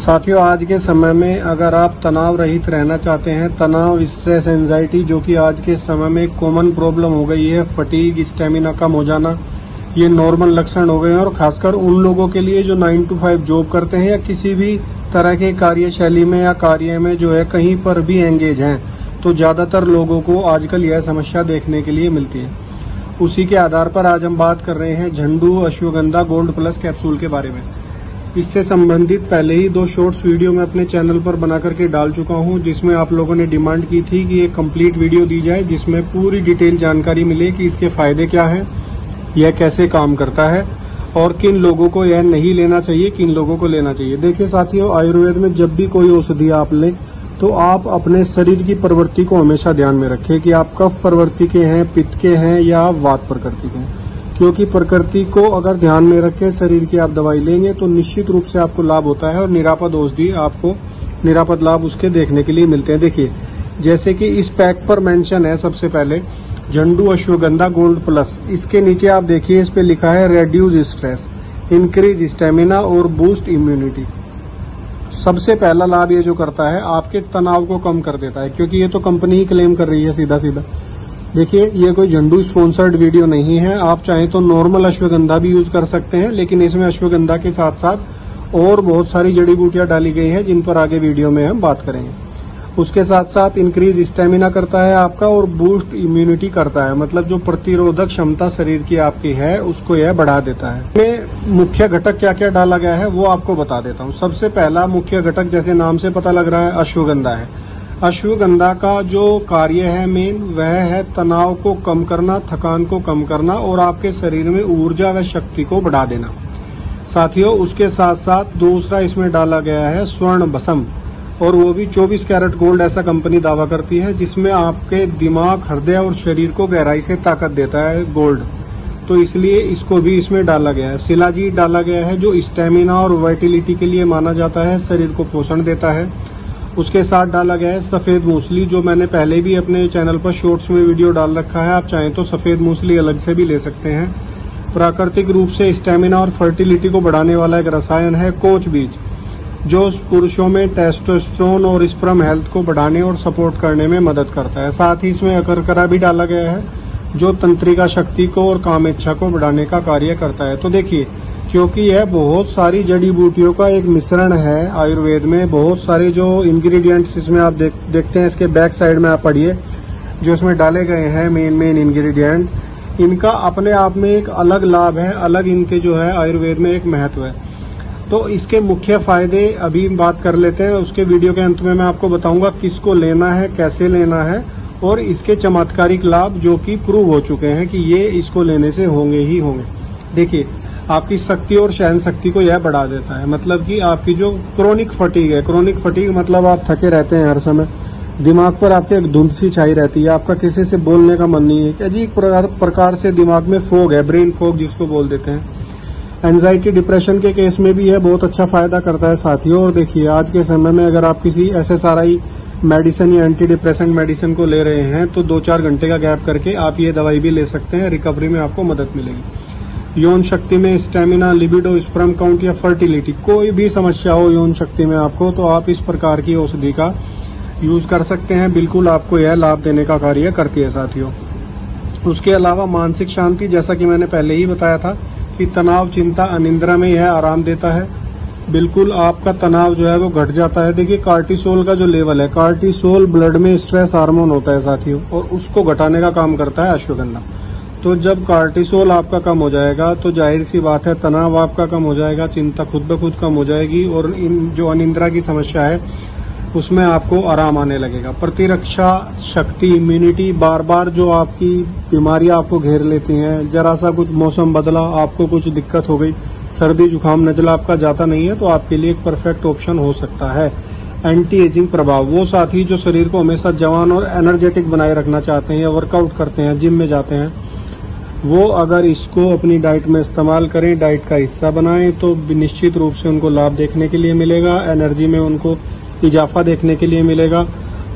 साथियों, आज के समय में अगर आप तनाव रहित रहना चाहते हैं, तनाव, स्ट्रेस, एंजाइटी जो कि आज के समय में कॉमन प्रॉब्लम हो गई है, फटीग, स्टेमिना कम हो जाना, ये नॉर्मल लक्षण हो गए हैं। और खासकर उन लोगों के लिए जो 9 to 5 जॉब करते हैं या किसी भी तरह के कार्यशैली में या कार्य में जो है कहीं पर भी एंगेज हैं, तो ज्यादातर लोगों को आजकल यह समस्या देखने के लिए मिलती है। उसी के आधार पर आज हम बात कर रहे हैं झंडू अश्वगंधा गोल्ड प्लस कैप्सूल के बारे में। इससे संबंधित पहले ही 2 शॉर्ट्स वीडियो मैं अपने चैनल पर बना करके डाल चुका हूं, जिसमें आप लोगों ने डिमांड की थी कि एक कंप्लीट वीडियो दी जाए जिसमें पूरी डिटेल जानकारी मिले कि इसके फायदे क्या हैं, यह कैसे काम करता है और किन लोगों को यह नहीं लेना चाहिए, किन लोगों को लेना चाहिए। देखिए साथियों, आयुर्वेद में जब भी कोई औषधि आप लें तो आप अपने शरीर की प्रवृत्ति को हमेशा ध्यान में रखें कि आप कफ प्रवृत्ति के हैं, पित्त के हैं या वात प्रकृति के हैं। क्योंकि प्रकृति को अगर ध्यान में रखें शरीर की आप दवाई लेंगे तो निश्चित रूप से आपको लाभ होता है और निरापद औषधि आपको निरापद लाभ उसके देखने के लिए मिलते हैं। देखिए, जैसे कि इस पैक पर मेंशन है सबसे पहले झंडू अश्वगंधा गोल्ड प्लस। इसके नीचे आप देखिए, इस पे लिखा है रेड्यूस स्ट्रेस, इंक्रीज स्टेमिना और बूस्ट इम्यूनिटी। सबसे पहला लाभ ये जो करता है आपके तनाव को कम कर देता है, क्योंकि ये तो कंपनी ही क्लेम कर रही है सीधा सीधा। देखिए, ये कोई झंडू स्पॉन्सर्ड वीडियो नहीं है। आप चाहें तो नॉर्मल अश्वगंधा भी यूज कर सकते हैं, लेकिन इसमें अश्वगंधा के साथ साथ और बहुत सारी जड़ी बूटियां डाली गई हैं जिन पर आगे वीडियो में हम बात करेंगे। उसके साथ साथ इंक्रीज स्टेमिना करता है आपका और बूस्ट इम्यूनिटी करता है, मतलब जो प्रतिरोधक क्षमता शरीर की आपकी है उसको यह बढ़ा देता है। इसमें मुख्य घटक क्या क्या डाला गया है वो आपको बता देता हूँ। सबसे पहला मुख्य घटक, जैसे नाम से पता लग रहा है, अश्वगंधा है। अश्वगंधा का जो कार्य है मेन, वह है तनाव को कम करना, थकान को कम करना और आपके शरीर में ऊर्जा व शक्ति को बढ़ा देना। साथियों, उसके साथ साथ दूसरा इसमें डाला गया है स्वर्ण भस्म, और वो भी 24 कैरेट गोल्ड, ऐसा कंपनी दावा करती है, जिसमें आपके दिमाग, हृदय और शरीर को गहराई से ताकत देता है गोल्ड। तो इसलिए इसको भी इसमें डाला गया है। शिलाजीत डाला गया है जो स्टेमिना और वाइटिलिटी के लिए माना जाता है, शरीर को पोषण देता है। उसके साथ डाला गया है सफेद मूसली, जो मैंने पहले भी अपने चैनल पर शॉर्ट्स में वीडियो डाल रखा है। आप चाहें तो सफेद मूसली अलग से भी ले सकते हैं। प्राकृतिक रूप से स्टेमिना और फर्टिलिटी को बढ़ाने वाला एक रसायन है कोच बीज, जो पुरुषों में टेस्टोस्टेरोन और स्पर्म हेल्थ को बढ़ाने और सपोर्ट करने में मदद करता है। साथ ही इसमें अकरकरा भी डाला गया है, जो तंत्रिका शक्ति को और काम इच्छा को बढ़ाने का कार्य करता है। तो देखिए, क्योंकि यह बहुत सारी जड़ी बूटियों का एक मिश्रण है, आयुर्वेद में बहुत सारे जो इंग्रेडिएंट्स इसमें आप देखते हैं, इसके बैक साइड में आप पढ़िए जो इसमें डाले गए हैं मेन इंग्रेडिएंट्स, इनका अपने आप में एक अलग लाभ है, अलग इनके जो है आयुर्वेद में एक महत्व है। तो इसके मुख्य फायदे अभी बात कर लेते हैं, उसके वीडियो के अंत में मैं आपको बताऊंगा किसको लेना है, कैसे लेना है और इसके चमत्कारिक लाभ जो कि प्रूव हो चुके हैं कि ये इसको लेने से होंगे ही होंगे। देखिए, आपकी शक्ति और सहन शक्ति को यह बढ़ा देता है, मतलब कि आपकी जो क्रोनिक फटीग है, क्रोनिक फटीग मतलब आप थके रहते हैं हर समय, दिमाग पर आपके एक धुंध सी छाई रहती है, आपका किसी से बोलने का मन नहीं है, अजीब प्रकार से दिमाग में फोग है, ब्रेन फोग जिसको बोल देते हैं। एंजाइटी, डिप्रेशन के केस में भी यह बहुत अच्छा फायदा करता है साथियों। और देखिए, आज के समय में अगर आप किसी SSRI मेडिसिन या एंटी डिप्रेशन मेडिसिन को ले रहे हैं तो 2-4 घंटे का गैप करके आप ये दवाई भी ले सकते हैं, रिकवरी में आपको मदद मिलेगी। यौन शक्ति में स्टेमिना, लिबिडो, स्पर्म काउंट या फर्टिलिटी, कोई भी समस्या हो यौन शक्ति में आपको, तो आप इस प्रकार की औषधि का यूज कर सकते हैं। बिल्कुल आपको यह लाभ देने का कार्य करती है साथियों। उसके अलावा मानसिक शांति, जैसा कि मैंने पहले ही बताया था कि तनाव, चिंता, अनिद्रा में यह आराम देता है। बिल्कुल आपका तनाव जो है वो घट जाता है। देखिए, कार्टिसोल का जो लेवल है, कार्टिसोल ब्लड में स्ट्रेस हार्मोन होता है साथियों, और उसको घटाने का काम करता है अश्वगंधा। तो जब कार्टिसोल आपका कम हो जाएगा तो जाहिर सी बात है तनाव आपका कम हो जाएगा, चिंता खुद ब खुद कम हो जाएगी और इन जो अनिद्रा की समस्या है उसमें आपको आराम आने लगेगा। प्रतिरक्षा शक्ति, इम्यूनिटी, बार बार जो आपकी बीमारियां आपको घेर लेती हैं, जरा सा कुछ मौसम बदला, आपको कुछ दिक्कत हो गई, सर्दी जुकाम नजला आपका जाता नहीं है, तो आपके लिए एक परफेक्ट ऑप्शन हो सकता है। एंटी एजिंग प्रभाव, वो साथी जो शरीर को हमेशा जवान और एनर्जेटिक बनाए रखना चाहते हैं या वर्कआउट करते हैं, जिम में जाते हैं, वो अगर इसको अपनी डाइट में इस्तेमाल करें, डाइट का हिस्सा बनाएं, तो निश्चित रूप से उनको लाभ देखने के लिए मिलेगा, एनर्जी में उनको इजाफा देखने के लिए मिलेगा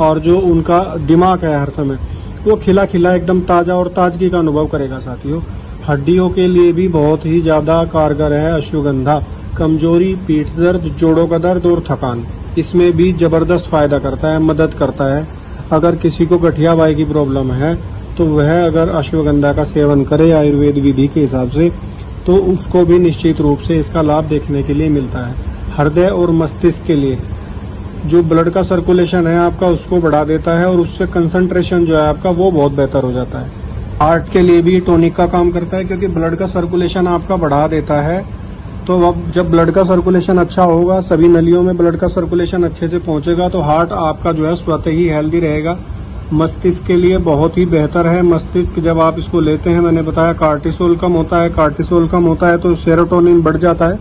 और जो उनका दिमाग है हर समय वो खिला खिला एकदम ताजा और ताजगी का अनुभव करेगा साथियों। हड्डियों के लिए भी बहुत ही ज्यादा कारगर है अश्वगंधा, कमजोरी, पीठ दर्द, जोड़ों का दर्द और थकान, इसमें भी जबरदस्त फायदा करता है, मदद करता है। अगर किसी को गठिया बाई की प्रॉब्लम है तो वह अगर अश्वगंधा का सेवन करे आयुर्वेद विधि के हिसाब से तो उसको भी निश्चित रूप से इसका लाभ देखने के लिए मिलता है। हृदय और मस्तिष्क के लिए जो ब्लड का सर्कुलेशन है आपका उसको बढ़ा देता है और उससे कंसंट्रेशन जो है आपका वो बहुत बेहतर हो जाता है। हार्ट के लिए भी टॉनिक का काम करता है क्योंकि ब्लड का सर्कुलेशन आपका बढ़ा देता है। तो अब जब ब्लड का सर्कुलेशन अच्छा होगा, सभी नलियों में ब्लड का सर्कुलेशन अच्छे से पहुंचेगा तो हार्ट आपका जो है स्वतः ही हेल्दी रहेगा। मस्तिष्क के लिए बहुत ही बेहतर है। मस्तिष्क जब आप इसको लेते हैं, मैंने बताया कार्टिसोल कम होता है, कार्टिसोल कम होता है तो सेरोटोनिन बढ़ जाता है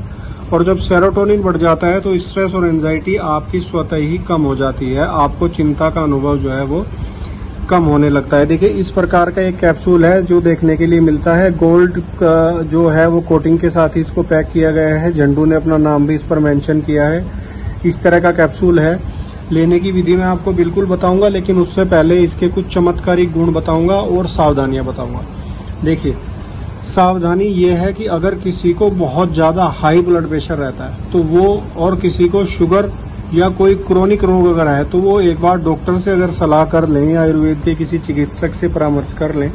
और जब सेरोटोनिन बढ़ जाता है तो स्ट्रेस और एंजाइटी आपकी स्वतः ही कम हो जाती है। आपको चिंता का अनुभव जो है वो कम होने लगता है। देखिए इस प्रकार का एक कैप्सूल है जो देखने के लिए मिलता है। गोल्ड का जो है वो कोटिंग के साथ ही इसको पैक किया गया है। झंडू ने अपना नाम भी इस पर मेंशन किया है। इस तरह का कैप्सूल है। लेने की विधि मैं आपको बिल्कुल बताऊंगा, लेकिन उससे पहले इसके कुछ चमत्कारी गुण बताऊंगा और सावधानियां बताऊंगा। देखिए सावधानी ये है कि अगर किसी को बहुत ज्यादा हाई ब्लड प्रेशर रहता है तो वो, और किसी को शुगर या कोई क्रोनिक रोग अगर है तो वो एक बार डॉक्टर से अगर सलाह कर लें, आयुर्वेद के किसी चिकित्सक से परामर्श कर लें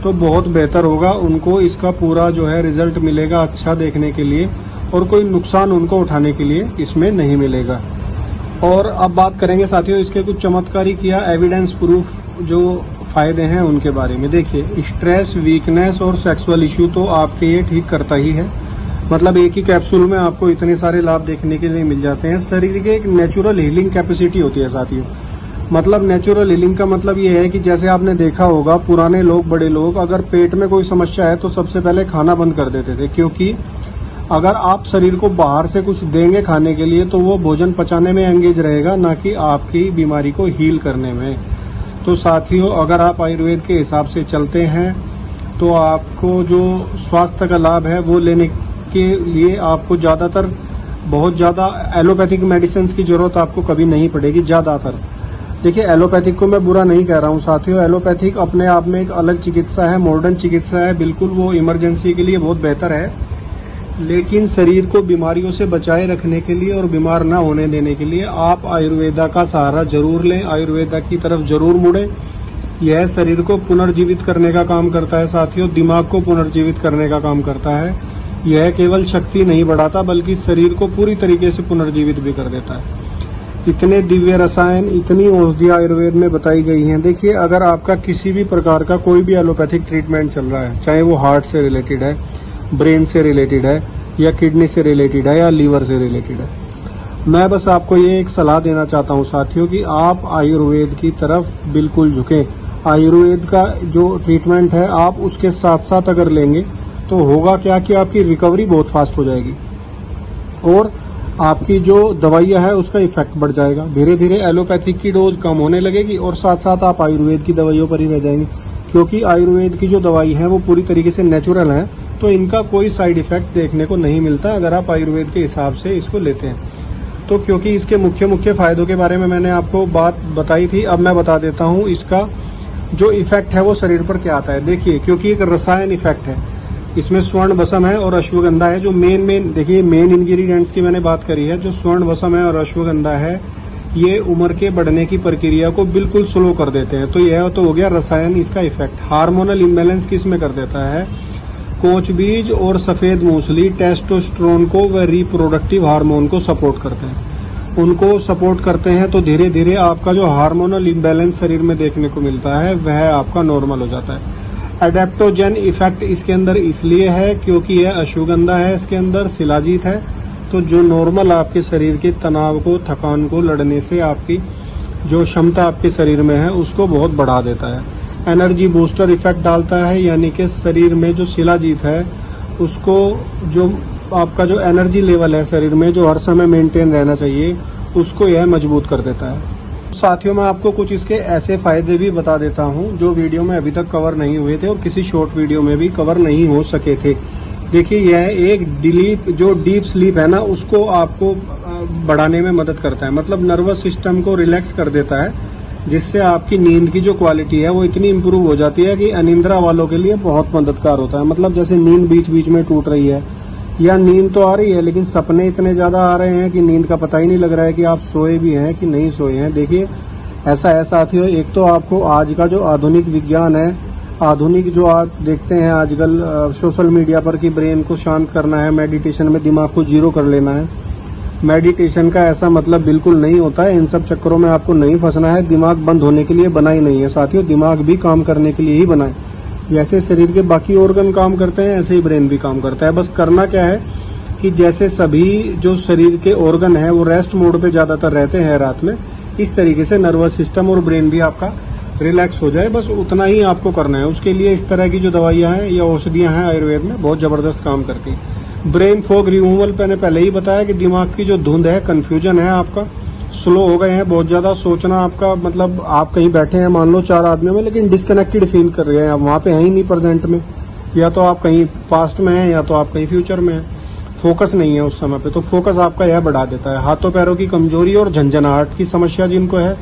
तो बहुत बेहतर होगा। उनको इसका पूरा जो है रिजल्ट मिलेगा अच्छा देखने के लिए और कोई नुकसान उनको उठाने के लिए इसमें नहीं मिलेगा। और अब बात करेंगे साथियों इसके कुछ चमत्कारी किया एविडेंस प्रूफ जो फायदे हैं उनके बारे में। देखिए स्ट्रेस, वीकनेस और सेक्सुअल इश्यू तो आपके ये ठीक करता ही है। मतलब एक ही कैप्सूल में आपको इतने सारे लाभ देखने के लिए मिल जाते हैं। शरीर की एक नेचुरल हीलिंग कैपेसिटी होती है साथियों। मतलब नेचुरल हीलिंग का मतलब ये है कि जैसे आपने देखा होगा पुराने लोग, बड़े लोग अगर पेट में कोई समस्या है तो सबसे पहले खाना बंद कर देते थे, क्योंकि अगर आप शरीर को बाहर से कुछ देंगे खाने के लिए तो वो भोजन पचाने में एंगेज रहेगा, ना कि आपकी बीमारी को हील करने में। तो साथियों अगर आप आयुर्वेद के हिसाब से चलते हैं तो आपको जो स्वास्थ्य का लाभ है वो लेने के लिए आपको ज्यादातर बहुत ज्यादा एलोपैथिक मेडिसिन की जरूरत आपको कभी नहीं पड़ेगी ज्यादातर। देखिए एलोपैथिक को मैं बुरा नहीं कह रहा हूँ साथियों, एलोपैथिक अपने आप में एक अलग चिकित्सा है, मॉडर्न चिकित्सा है, बिल्कुल वो इमरजेंसी के लिए बहुत बेहतर है। लेकिन शरीर को बीमारियों से बचाए रखने के लिए और बीमार ना होने देने के लिए आप आयुर्वेदा का सहारा जरूर लें, आयुर्वेदा की तरफ जरूर मुड़े। यह शरीर को पुनर्जीवित करने का काम करता है साथियों, दिमाग को पुनर्जीवित करने का काम करता है। यह केवल शक्ति नहीं बढ़ाता बल्कि शरीर को पूरी तरीके से पुनर्जीवित भी कर देता है। इतने दिव्य रसायन, इतनी औषधियां आयुर्वेद में बताई गई हैं। देखिए अगर आपका किसी भी प्रकार का कोई भी एलोपैथिक ट्रीटमेंट चल रहा है, चाहे वो हार्ट से रिलेटेड है, ब्रेन से रिलेटेड है या किडनी से रिलेटेड है या लीवर से रिलेटेड है, मैं बस आपको ये एक सलाह देना चाहता हूँ साथियों कि आप आयुर्वेद की तरफ बिल्कुल झुकें। आयुर्वेद का जो ट्रीटमेंट है आप उसके साथ साथ अगर लेंगे तो होगा क्या कि आपकी रिकवरी बहुत फास्ट हो जाएगी और आपकी जो दवाइयां है उसका इफेक्ट बढ़ जाएगा। धीरे धीरे एलोपैथिक की डोज कम होने लगेगी और साथ साथ आप आयुर्वेद की दवाइयों पर ही रह जाएंगे, क्योंकि आयुर्वेद की जो दवाई है वो पूरी तरीके से नेचुरल है तो इनका कोई साइड इफेक्ट देखने को नहीं मिलता अगर आप आयुर्वेद के हिसाब से इसको लेते हैं तो। क्योंकि इसके मुख्य मुख्य फायदों के बारे में मैंने आपको बात बताई थी, अब मैं बता देता हूँ इसका जो इफेक्ट है वो शरीर पर क्या आता है। देखिए क्योंकि एक रसायन इफेक्ट है, इसमें स्वर्ण भस्म है और अश्वगंधा है जो मेन देखिए मेन इंग्रेडिएंट्स की मैंने बात करी है। जो स्वर्ण भस्म है और अश्वगंधा है ये उम्र के बढ़ने की प्रक्रिया को बिल्कुल स्लो कर देते हैं। तो यह तो हो गया रसायन, इसका इफेक्ट। हार्मोनल इम्बैलेंस किस में कर देता है, कोच बीज और सफेद मूसली टेस्टोस्टेरोन को व रिप्रोडक्टिव हार्मोन को सपोर्ट करते हैं, उनको सपोर्ट करते हैं तो धीरे धीरे आपका जो हार्मोनल इम्बैलेंस शरीर में देखने को मिलता है वह आपका नॉर्मल हो जाता है। एडेप्टोजेन इफेक्ट इसके अंदर इसलिए है क्योंकि यह अश्वगंधा है, इसके अंदर शिलाजीत है, तो जो नॉर्मल आपके शरीर के तनाव को, थकान को लड़ने से आपकी जो क्षमता आपके शरीर में है उसको बहुत बढ़ा देता है। एनर्जी बूस्टर इफेक्ट डालता है, यानी कि शरीर में जो शिलाजीत है उसको, जो आपका जो एनर्जी लेवल है शरीर में जो हर समय मेंटेन रहना चाहिए, उसको यह मजबूत कर देता है। साथियों मैं आपको कुछ इसके ऐसे फायदे भी बता देता हूं जो वीडियो में अभी तक कवर नहीं हुए थे और किसी शॉर्ट वीडियो में भी कवर नहीं हो सके थे। देखिए यह एक डीप स्लीप है ना, उसको आपको बढ़ाने में मदद करता है। मतलब नर्वस सिस्टम को रिलैक्स कर देता है, जिससे आपकी नींद की जो क्वालिटी है वो इतनी इंप्रूव हो जाती है कि अनिद्रा वालों के लिए बहुत मददगार होता है। मतलब जैसे नींद बीच बीच में टूट रही है या नींद तो आ रही है लेकिन सपने इतने ज्यादा आ रहे हैं कि नींद का पता ही नहीं लग रहा है कि आप सोए भी हैं कि नहीं सोए हैं। देखिए ऐसा है साथियों, एक तो आपको आज का जो आधुनिक विज्ञान है, आधुनिक जो आप देखते हैं आजकल सोशल मीडिया पर कि ब्रेन को शांत करना है, मेडिटेशन में दिमाग को जीरो कर लेना है। मेडिटेशन का ऐसा मतलब बिल्कुल नहीं होता है, इन सब चक्करों में आपको नहीं फंसना है। दिमाग बंद होने के लिए बना ही नहीं है साथियों, दिमाग भी काम करने के लिए ही बना है। जैसे शरीर के बाकी ऑर्गन काम करते हैं ऐसे ही ब्रेन भी काम करता है। बस करना क्या है कि जैसे सभी जो शरीर के ऑर्गन है वो रेस्ट मोड पे ज्यादातर रहते हैं रात में, इस तरीके से नर्वस सिस्टम और ब्रेन भी आपका रिलैक्स हो जाए, बस उतना ही आपको करना है। उसके लिए इस तरह की जो दवाइयां हैं या औषधियां हैं आयुर्वेद में बहुत जबरदस्त काम करती है। ब्रेन फॉग रिमूवल मैंने पहले ही बताया कि दिमाग की जो धुंध है, कंफ्यूजन है, आपका स्लो हो गए हैं, बहुत ज्यादा सोचना आपका, मतलब आप कहीं बैठे हैं मान लो 4 आदमियों में लेकिन डिस्कनेक्टेड फील कर रहे हैं, आप वहां पे हैं ही नहीं प्रेजेंट में, या तो आप कहीं पास्ट में हैं या तो आप कहीं फ्यूचर में हैं, फोकस नहीं है उस समय पे, तो फोकस आपका यह बढ़ा देता है। हाथों पैरों की कमजोरी और झंझनाहट की समस्या जिनको है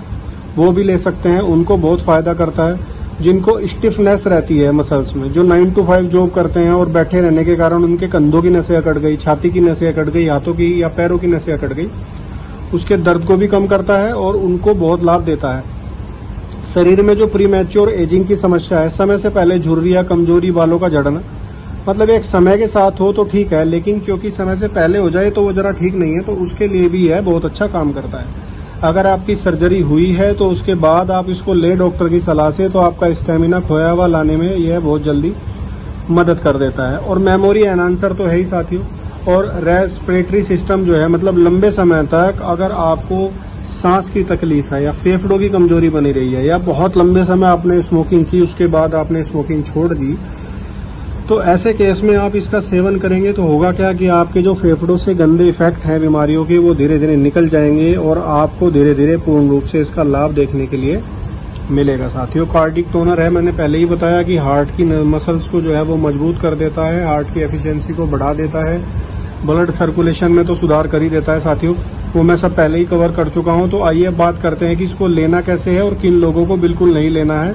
वो भी ले सकते हैं, उनको बहुत फायदा करता है। जिनको स्टिफनेस रहती है मसल्स में, जो 9 to 5 जॉब करते हैं और बैठे रहने के कारण उनके कंधों की नसें अकड़ गई, छाती की नसें अकड़ गई, हाथों की या पैरों की नसें अकड़ गई, उसके दर्द को भी कम करता है और उनको बहुत लाभ देता है। शरीर में जो प्रीमैच्योर एजिंग की समस्या है, समय से पहले झुर्रियां, कमजोरी, बालों का झड़ना, मतलब एक समय के साथ हो तो ठीक है लेकिन क्योंकि समय से पहले हो जाए तो वो जरा ठीक नहीं है, तो उसके लिए भी यह बहुत अच्छा काम करता है। अगर आपकी सर्जरी हुई है तो उसके बाद आप इसको ले डॉक्टर की सलाह से, तो आपका स्टेमिना खोया हुआ लाने में यह बहुत जल्दी मदद कर देता है। और मेमोरी एनहांसर तो है ही साथियों, और रेस्पिरेटरी सिस्टम जो है, मतलब लंबे समय तक अगर आपको सांस की तकलीफ है या फेफड़ों की कमजोरी बनी रही है या बहुत लंबे समय आपने स्मोकिंग की उसके बाद आपने स्मोकिंग छोड़ दी, तो ऐसे केस में आप इसका सेवन करेंगे तो होगा क्या कि आपके जो फेफड़ों से गंदे इफेक्ट हैं बीमारियों के वो धीरे धीरे निकल जाएंगे और आपको धीरे धीरे पूर्ण रूप से इसका लाभ देखने के लिए मिलेगा। साथियों कार्डिक टोनर है, मैंने पहले ही बताया कि हार्ट की मसल्स को जो है वो मजबूत कर देता है, हार्ट की एफिशिएंसी को बढ़ा देता है, ब्लड सर्कुलेशन में तो सुधार कर ही देता है साथियों, वो मैं सब पहले ही कवर कर चुका हूं। तो आइए बात करते हैं कि इसको लेना कैसे है और किन लोगों को बिल्कुल नहीं लेना है,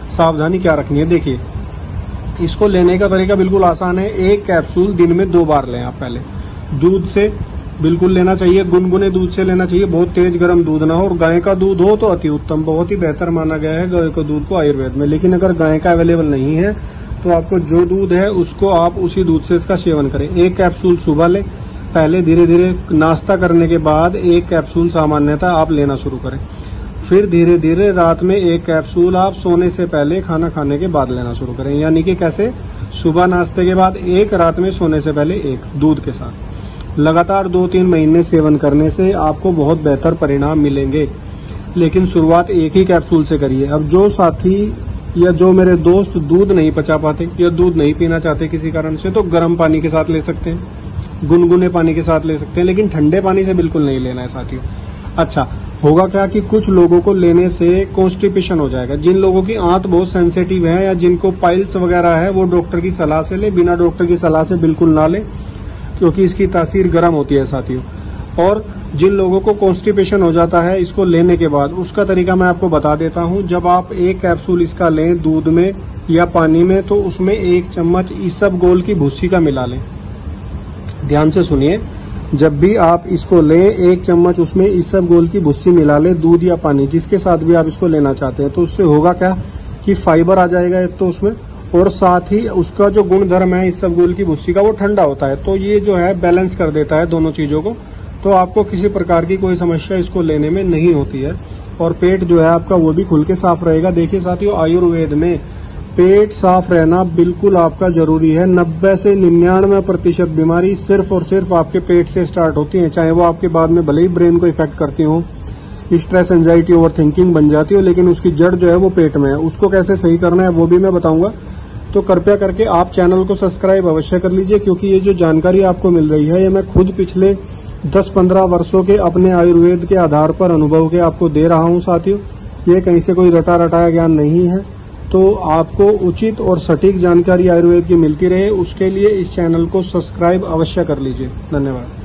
सावधानी क्या रखनी है। देखिए इसको लेने का तरीका बिल्कुल आसान है। 1 कैप्सूल दिन में 2 बार लें आप। पहले दूध से बिल्कुल लेना चाहिए, गुनगुने दूध से लेना चाहिए, बहुत तेज गर्म दूध ना हो, और गाय का दूध हो तो अति उत्तम, बहुत ही बेहतर माना गया है गाय का दूध को आयुर्वेद में। लेकिन अगर गाय का अवेलेबल नहीं है तो आपको जो दूध है उसको आप उसी दूध से इसका सेवन करें। 1 कैप्सूल सुबह लें, पहले धीरे धीरे नाश्ता करने के बाद 1 कैप्सूल सामान्यतः आप लेना शुरू करें, फिर धीरे धीरे रात में 1 कैप्सूल आप सोने से पहले खाना खाने के बाद लेना शुरू करें। यानी कि कैसे, सुबह नाश्ते के बाद 1, रात में सोने से पहले 1, दूध के साथ। लगातार 2-3 महीने सेवन करने से आपको बहुत बेहतर परिणाम मिलेंगे, लेकिन शुरुआत 1 ही कैप्सूल से करिए। अब जो साथी या जो मेरे दोस्त दूध नहीं पचा पाते या दूध नहीं पीना चाहते किसी कारण से, तो गर्म पानी के साथ ले सकते हैं, गुनगुने पानी के साथ ले सकते हैं, लेकिन ठंडे पानी से बिल्कुल नहीं लेना है साथियों। अच्छा होगा क्या कि कुछ लोगों को लेने से कॉन्स्टिपेशन हो जाएगा। जिन लोगों की आंत बहुत सेंसिटिव है या जिनको पाइल्स वगैरह है वो डॉक्टर की सलाह से ले, बिना डॉक्टर की सलाह से बिल्कुल ना ले, क्योंकि इसकी तासीर गर्म होती है साथियों। और जिन लोगों को कॉन्स्टिपेशन हो जाता है इसको लेने के बाद, उसका तरीका मैं आपको बता देता हूं। जब आप 1 कैप्सूल इसका लें दूध में या पानी में, तो उसमें 1 चम्मच इसबगोल की भूसी का मिला लें। ध्यान से सुनिए, जब भी आप इसको लें 1 चम्मच उसमें इसबगोल की भूसी मिला लें, दूध या पानी जिसके साथ भी आप इसको लेना चाहते हैं। तो उससे होगा क्या कि फाइबर आ जाएगा एक तो उसमें, और साथ ही उसका जो गुणधर्म है इसबगोल की भूसी का वो ठंडा होता है, तो ये जो है बैलेंस कर देता है दोनों चीजों को। तो आपको किसी प्रकार की कोई समस्या इसको लेने में नहीं होती है, और पेट जो है आपका वो भी खुल के साफ रहेगा। देखिए साथियों, आयुर्वेद में पेट साफ रहना बिल्कुल आपका जरूरी है। 90 से 99% बीमारी सिर्फ और सिर्फ आपके पेट से स्टार्ट होती है, चाहे वो आपके बाद में भले ही ब्रेन को इफेक्ट करती हो, स्ट्रेस, एंजाइटी, ओवर थिंकिंग बन जाती हो, लेकिन उसकी जड़ जो है वो पेट में है। उसको कैसे सही करना है वो भी मैं बताऊंगा। तो कृपया करके आप चैनल को सब्सक्राइब अवश्य कर लीजिए, क्योंकि ये जो जानकारी आपको मिल रही है ये मैं खुद पिछले 10-15 वर्षों के अपने आयुर्वेद के आधार पर अनुभव के आपको दे रहा हूं साथियों। ये कहीं से कोई रटा रटाया ज्ञान नहीं है। तो आपको उचित और सटीक जानकारी आयुर्वेद की मिलती रहे, उसके लिए इस चैनल को सब्सक्राइब अवश्य कर लीजिए। धन्यवाद।